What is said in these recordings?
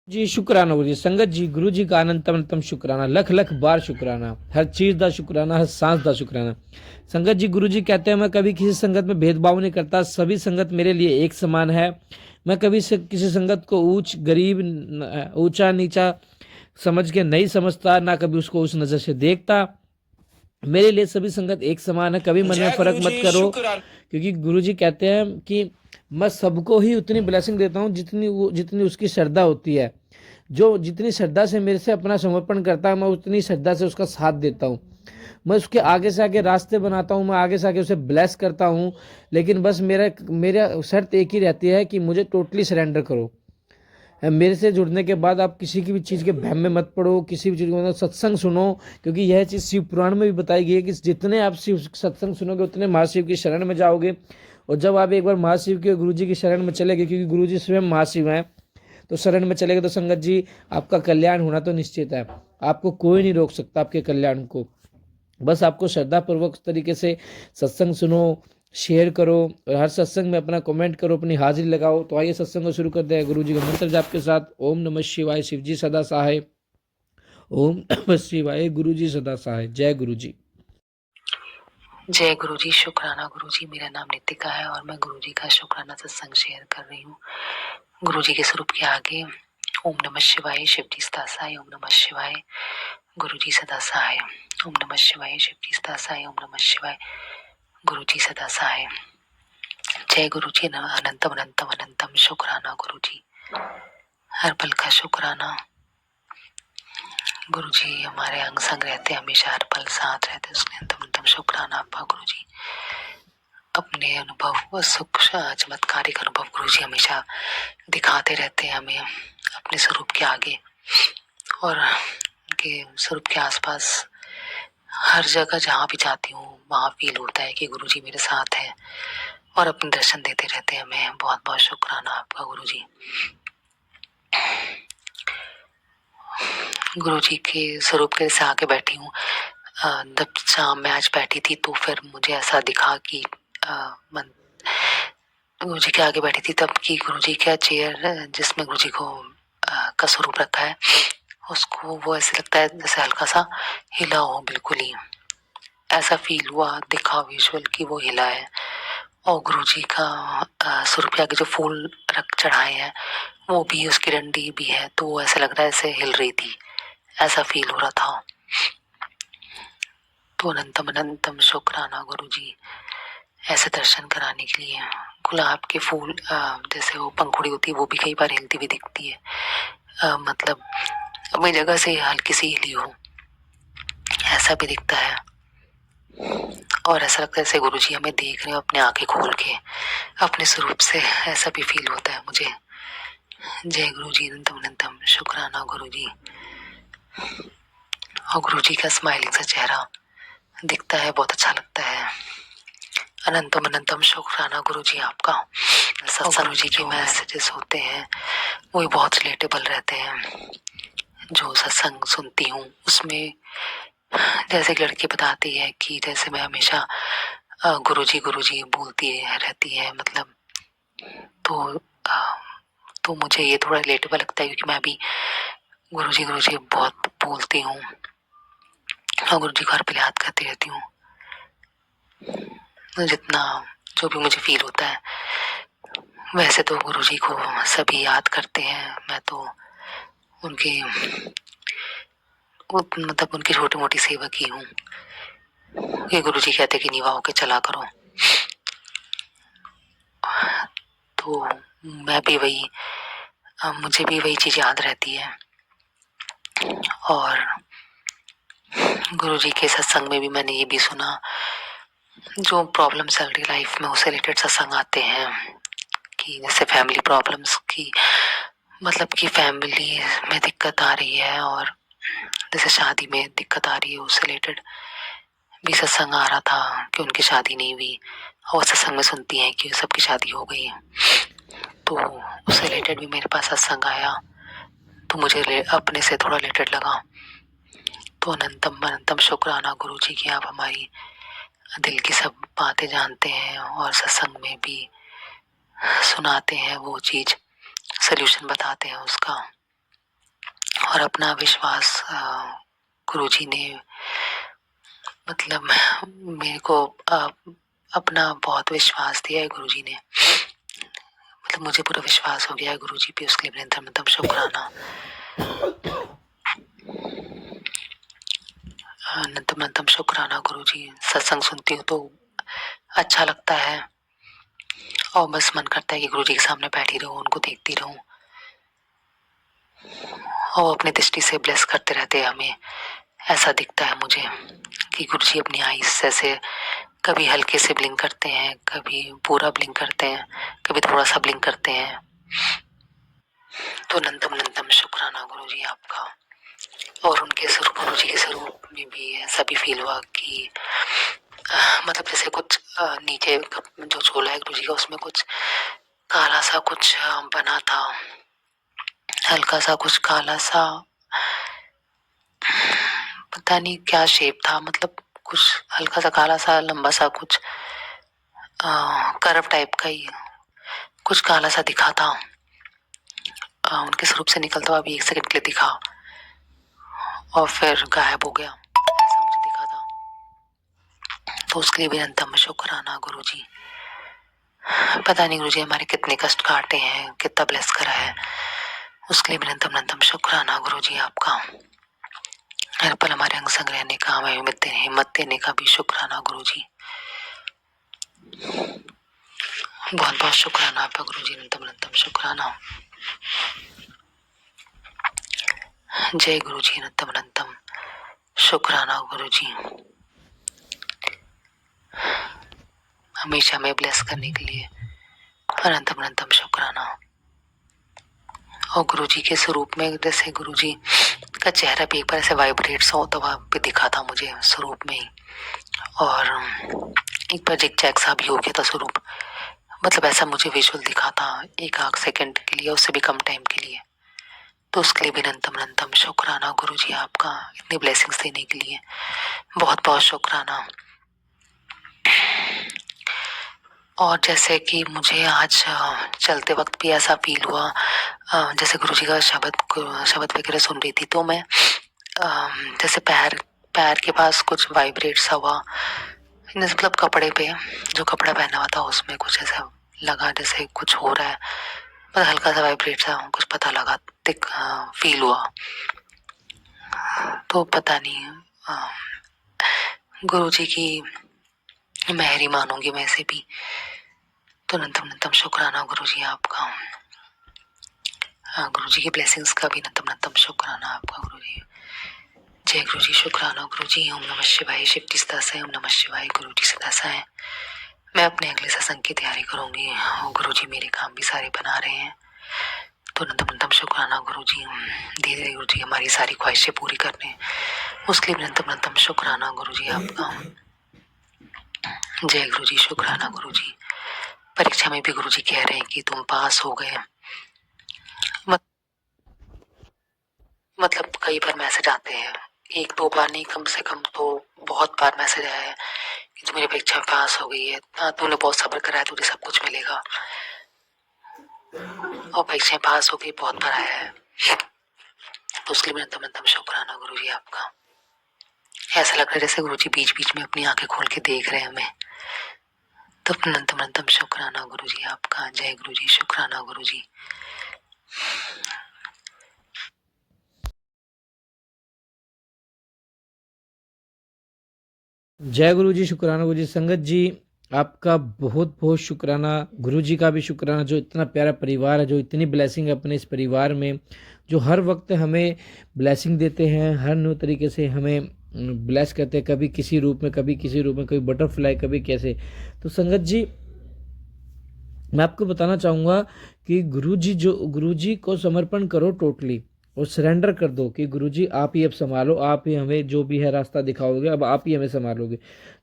जी शुकराना गुरु जी, संगत जी गुरु जी का अनंतम अनंतम शुकराना, लख लख बार शुकराना, हर चीज का शुकराना, हर सांस का शुकराना। संगत जी गुरु जी कहते हैं मैं कभी किसी संगत में भेदभाव नहीं करता, सभी संगत मेरे लिए एक समान है। मैं कभी से किसी संगत को ऊंच गरीब ऊंचा नीचा समझ के नहीं समझता, ना कभी उसको उस नजर से देखता। मेरे लिए सभी संगत एक समान है, कभी मन में फर्क मत करो, क्योंकि गुरुजी कहते हैं कि मैं सबको ही उतनी ब्लेसिंग देता हूँ जितनी उसकी श्रद्धा होती है। जो जितनी श्रद्धा से मेरे से अपना समर्पण करता है, मैं उतनी श्रद्धा से उसका साथ देता हूँ। मैं उसके आगे से आगे रास्ते बनाता हूँ, मैं आगे से आगे उसे ब्लेस करता हूँ। लेकिन बस मेरा मेरा शर्त एक ही रहती है कि मुझे टोटली सरेंडर करो। मेरे से जुड़ने के बाद आप किसी की भी चीज़ के भ्रम में मत पड़ो, किसी भी चीज़ को मतलब सत्संग सुनो, क्योंकि यह चीज़ शिव पुराण में भी बताई गई है कि जितने आप शिव सत्संग सुनोगे उतने महाशिव की शरण में जाओगे। और जब आप एक बार महाशिव के गुरु जी की शरण में चले गए, क्योंकि गुरु जी स्वयं महाशिव हैं, तो शरण में चले गए तो संगत जी आपका कल्याण होना तो निश्चित है। आपको कोई नहीं रोक सकता आपके कल्याण को। बस आपको श्रद्धापूर्वक तरीके से सत्संग सुनो, शेयर करो, और हर सत्संग में अपना कमेंट करो, अपनी हाजिरी लगाओ। तो आइए सत्संग को शुरू करते हैं गुरु जी का मंत्र जाप के साथ। ओम नमः शिवाय, शिव जी सदा सहाय। ओम नमः शिवाय, गुरु जी सदा सहाय। जय गुरु जी। जय गुरु जी। शुक्राना गुरु जी। मेरा नाम नितिका है और मैं गुरु जी का शुक्राना सत्संग शेयर कर रही हूँ। गुरु जी के स्वरूप के आगे ओम नमः शिवाय, शिव जी सदा सहाय। ओम नमः शिवाय, गुरु जी सदा सहाय। ओम नमः शिवाय, शिव जी सदा सहाय। ओम नमः शिवाय, गुरु जी सदा सहाय। जय गुरु जी। अनंतम अनंतम अनंतम शुक्राना गुरु जी। हर पल का शुक्राना। गुरु जी हमारे अंग संग रहते, हमेशा हर पल साथ रहते, उसके अंतम अंतम शुक्राना आपका गुरु जी। अपने अनुभव व सुख चमत्कारिक अनुभव गुरु जी हमेशा दिखाते रहते हैं हमें अपने स्वरूप के आगे और उनके स्वरूप के आसपास। हर जगह जहाँ भी जाती हूँ वहाँ फील होता है कि गुरु जी मेरे साथ हैं और अपने दर्शन देते रहते हैं हमें। बहुत बहुत शुक्राना आपका गुरु जी। गुरु जी के स्वरूप के से आके बैठी हूँ। जब शाम में आज बैठी थी तो फिर मुझे ऐसा दिखा कि गुरु जी के आगे बैठी थी तब कि गुरु जी का चेयर जिसमें गुरु जी को का स्वरूप रखा है, उसको वो ऐसे लगता है जैसे हल्का सा हिला हो। बिल्कुल ही ऐसा फील हुआ, दिखा विजुअल कि वो हिला है। और गुरु जी का स्वरूप के आगे जो फूल रख चढ़ाए हैं वो भी, उसकी डंडी भी है, तो वो ऐसा लग रहा है जैसे हिल रही थी, ऐसा फील हो रहा था। तो अनंतम अनंतम शुक्राना गुरु जी ऐसे दर्शन कराने के लिए। गुलाब के फूल जैसे वो पंखुड़ी होती है वो भी कई बार हिलती हुई दिखती है, मतलब अपनी जगह से हल्की सी हिली हो, ऐसा भी दिखता है। और ऐसा लगता है जैसे गुरु जी हमें देख रहे हो अपने आंखें खोल के अपने स्वरूप से, ऐसा भी फील होता है मुझे। जय गुरु जी। अनंतम अनंतम शुक्राना गुरु जी। और गुरु जी का स्माइलिंग सा चेहरा दिखता है, बहुत अच्छा लगता है। अनंतम अनंतम शुक्राना गुरु जी आपका। सत्संग जी के मैसेजेस होते हैं वो भी बहुत रिलेटेबल रहते हैं। जो सत्संग सुनती हूँ उसमें जैसे एक लड़की बताती है कि जैसे मैं हमेशा गुरुजी गुरुजी बोलती रहती है, मतलब तो तो मुझे ये थोड़ा रिलेटेबल लगता है क्योंकि मैं भी गुरुजी गुरुजी बहुत बोलती हूँ और गुरुजी को हर पल याद करती रहती हूँ। जितना जो भी मुझे फील होता है, वैसे तो गुरुजी को सभी याद करते हैं, मैं तो उनके मतलब उनकी छोटी मोटी सेवक ही हूँ। ये गुरुजी कहते कि नीवा होके चला करो, तो मैं भी वही, मुझे भी वही चीज याद रहती है। और गुरुजी के सत्संग में भी मैंने ये भी सुना, जो प्रॉब्लम चल रही लाइफ में उससे रिलेटेड सत्संग आते हैं कि जैसे फैमिली प्रॉब्लम्स की, मतलब कि फैमिली में दिक्कत आ रही है और जैसे शादी में दिक्कत आ रही है, उससे रिलेटेड भी सत्संग आ रहा था कि उनकी शादी नहीं हुई और सत्संग में सुनती हैं कि सबकी शादी हो गई है, तो उससे रिलेटेड भी मेरे पास सत्संग आया तो मुझे अपने से थोड़ा रिलेटेड लगा। तो अनंतम अनंतम शुक्राना गुरु जी की, आप हमारी दिल की सब बातें जानते हैं और सत्संग में भी सुनाते हैं वो चीज, सल्यूशन बताते हैं उसका। और अपना विश्वास गुरुजी ने मतलब मेरे को अपना बहुत विश्वास दिया है गुरुजी ने। मतलब मुझे पूरा विश्वास हो गया है गुरुजी पे, उसके लिए निरंतर शुक्राना। निरंतर शुक्राना गुरुजी। सत्संग सुनती हूँ तो अच्छा लगता है और बस मन करता है कि गुरुजी के सामने बैठी रहूं, उनको देखती रहूं और अपनी दृष्टि से ब्लेस करते रहते हैं हमें। ऐसा दिखता है मुझे कि गुरुजी अपनी आईज से कभी हल्के से ब्लिंक करते हैं, कभी पूरा ब्लिंक करते हैं, कभी थोड़ा सा ब्लिंक करते हैं। तो अनंतम शुक्राना गुरुजी आपका। और उनके स्वरूप, गुरुजी के स्वरूप में भी ऐसा भी फील हुआ कि मतलब जैसे कुछ नीचे जो झोला है गुरुजी का, उसमें कुछ काला सा कुछ बना था, हल्का सा कुछ काला सा, पता नहीं क्या शेप था, मतलब कुछ हल्का सा काला सा लंबा सा कुछ कर्व टाइप का ही कुछ काला सा दिखा था। उनके स्वरूप से निकलता हुआ अभी 1 सेकंड के लिए दिखा और फिर गायब हो गया, ऐसा मुझे दिखा था। तो उसके लिए भी अनंतम शुक्राना गुरुजी। पता नहीं गुरुजी हमारे कितने कष्ट काटे हैं, कितना ब्लेस करा है, उसके लिए भी अनंतम शुक्राना गुरुजी आपका। हर पल हमारे अंग संग रहने का, हमें हिम्मत देने का भी शुक्राना गुरुजी। बहुत बहुत शुक्राना आपका गुरुजी, अनंतम शुक्राना। जय गुरुजी, अनंतम शुक्राना गुरुजी। हमेशा हमें ब्लेस करने के लिए अनंतम शुक्राना। और गुरुजी के स्वरूप में जैसे गुरुजी का चेहरा भी एक बार ऐसे वाइब्रेट्स हो तो वहाँ पे दिखा था मुझे स्वरूप में ही। और एक बार जिग-जैग सा भी हो गया था स्वरूप, मतलब ऐसा मुझे विजुअल दिखा था 1 सेकंड के लिए, उससे भी कम टाइम के लिए। तो उसके लिए भी अनंतम शुक्राना गुरुजी आपका, इतनी ब्लेसिंग्स देने के लिए बहुत बहुत शुक्राना। और जैसे कि मुझे आज चलते वक्त भी ऐसा फील हुआ, जैसे गुरुजी का शब्द वगैरह सुन रही थी तो मैं जैसे पैर के पास कुछ वाइब्रेट सा हुआ, मतलब कपड़े पे जो कपड़ा पहना हुआ था उसमें कुछ ऐसा लगा जैसे कुछ हो रहा है, मतलब हल्का सा वाइब्रेट सा कुछ पता लगा, फील हुआ। तो पता नहीं गुरुजी की मेहर ही मानूंगी मैं इसे भी। तो अनंतम शुक्राना गुरुजी आपका। गुरुजी की ब्लेसिंग्स का भी अनंतम शुक्राना आपका गुरुजी। जय गुरुजी, शुक्राना गुरुजी। ओम नमः शिवाय। शिवजी सदा से, ओम नमः शिवाय। गुरुजी सदा से हैं। मैं अपने अगले सत्संग की तैयारी करूंगी और गुरुजी मेरे काम भी सारे बना रहे हैं। तो अनंतम शुक्राना गुरुजी। धीरे धीरे गुरुजी हमारी सारी ख्वाहिशें पूरी करने, उसके लिए अनंतम शुक्राना गुरुजी आपका। जय गुरुजी, शुक्राना गुरुजी। परीक्षा में भी गुरुजी कह रहे हैं कि तुम पास हो गए। मतलब कई बार मैसेज आते हैं, 1-2 बार नहीं, कम से कम तो बहुत बार मैसेज आया है कि तू मेरी परीक्षा में पास हो गई है, तूने बहुत सब्र करा है, तुझे सब कुछ मिलेगा। और परीक्षा में पास हो गई बहुत बार आया है। तो उसके लिए अनंतम शुक्राना गुरुजी आपका। ऐसा लग रहा है जैसे गुरुजी बीच बीच में अपनी आंखें खोल के देख रहे हैं हमें। तो अनंतम शुक्राना गुरुजी आपका। जय गुरुजी, शुक्राना गुरुजी। जय गुरु जी, शुक्राना गुरु जी। संगत जी आपका बहुत बहुत शुक्राना, गुरु जी का भी शुक्राना, जो इतना प्यारा परिवार है, जो इतनी ब्लेसिंग है अपने इस परिवार में, जो हर वक्त हमें ब्लेसिंग देते हैं, हर न्यू तरीके से हमें ब्लेस करते हैं, कभी किसी रूप में, कभी किसी रूप में, कभी बटरफ्लाई, कभी कैसे। तो संगत जी मैं आपको बताना चाहूँगा कि गुरुजी को समर्पण करो टोटली, और सरेंडर कर दो कि गुरुजी आप ही अब संभालो, आप ही हमें जो भी है रास्ता दिखाओगे, अब आप ही हमें संभालोगे।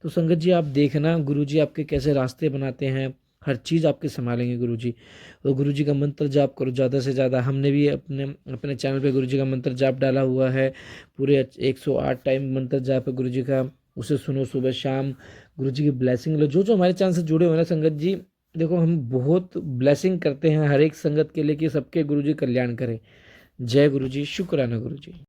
तो संगत जी आप देखना गुरुजी आपके कैसे रास्ते बनाते हैं, हर चीज़ आपके संभालेंगे गुरुजी। तो गुरुजी का मंत्र जाप करो ज़्यादा से ज़्यादा। हमने भी अपने अपने चैनल पे गुरुजी का मंत्र जाप डाला हुआ है, पूरे 108 टाइम मंत्र जाप है गुरुजी का, उसे सुनो सुबह शाम। गुरुजी की ब्लेसिंग लो। जो जो हमारे चैनल से जुड़े हुए ना संगत जी, देखो हम बहुत ब्लेसिंग करते हैं हर एक संगत के लिए कि सबके गुरुजी कल्याण करें। जय गुरु जी, शुक्राना गुरु जी।